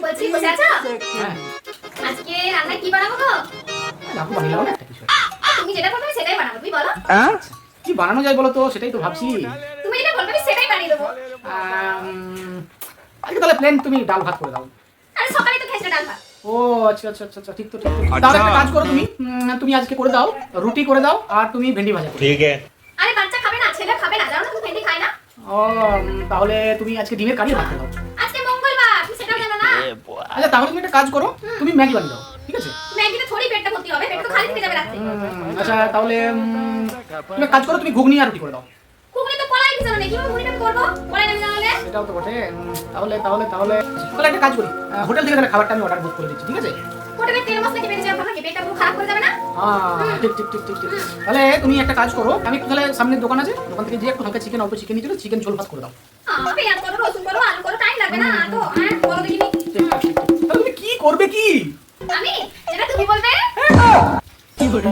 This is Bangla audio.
বলছি বসে আছো? হ্যাঁ আজকে রান্না কি বানাবো গো? লাকু বানিয়ে দাও না একটা কিছু। তুমি যেটা বলবে আমি সেটাই বানাবো, তুমি বলো। কি বানানো যায় বলো তো, সেটাই তো ভাবছি। তুমি যেটা বলবে আমি সেটাই বানিয়ে দেবো। আজকে তাহলে প্লেন তুমি ডাল ভাত করে দাও। আরে সকালে তো খেয়েছো ডাল ভাত। ও আচ্ছা আচ্ছা আচ্ছা আচ্ছা, ঠিক তো ঠিক তো। তাহলে একটা কাজ করো তুমি, তুমি আজকে করে দাও রুটি করে দাও আর তুমি ভেন্ডি ভাজা করো। ठीक है। আরে বাচ্চা খাবে না, ছেলে খাবে না, জানো না তুমি ভেন্ডি খায় না। ও তাহলে তুমি আজকে ডিমের কারি ভাত করে দাও। আজকে মঙ্গলবার, তুমি সেটাও জানো না। আচ্ছা তাহলে তুমি একটা কাজ করো, তুমি ম্যাগি বানিয়ে দাও, ঠিক আছে? ম্যাগিতে থোড়ি পেটটা ভর্তি হবে, পেট তো খালি থেকে যাবে রাতে। আচ্ছা তাহলে তুমি এক কাজ করো, তুমি ঘুগনি আর রুটি করে দাও। ঘুগনি তো কলাই কি জানো না, কিভাবে ঘুগনিটা আমি করবো? কলাই আমি জানালে। সেটাও তো বটে। তাহলে তাহলে তাহলে তাহলে একটা কাজ করি, হোটেল থেকে তাহলে খাবারটা আমি অর্ডার বুক করে দিচ্ছি, ঠিক আছে? হোটেলে তেল মশলা কি বেড়ে যাবে নাকি? পেটটা পুরো খারাপ করে যাবে না? হ্যাঁ ঠিক ঠিক ঠিক ঠিক ঠিক। তাহলে তুমি একটা কাজ করো, আমি একটু তাহলে সামনের দোকান আছে, দোকান থেকে গিয়ে একটু হালকা চিকেন, অল্প চিকেন নিয়ে চলো, চিকেন ঝোল ভাত করে দাও। পেঁয়াজ করো, রসুন করো, আলু করো, টাইম লাগবে না তো? হ্যাঁ বলো দেখিনি। ঠিক ঠিক ঠিক। তাহলে তুমি কি করবে কি? আমি যেটা তুমি বলবে। কি করবে?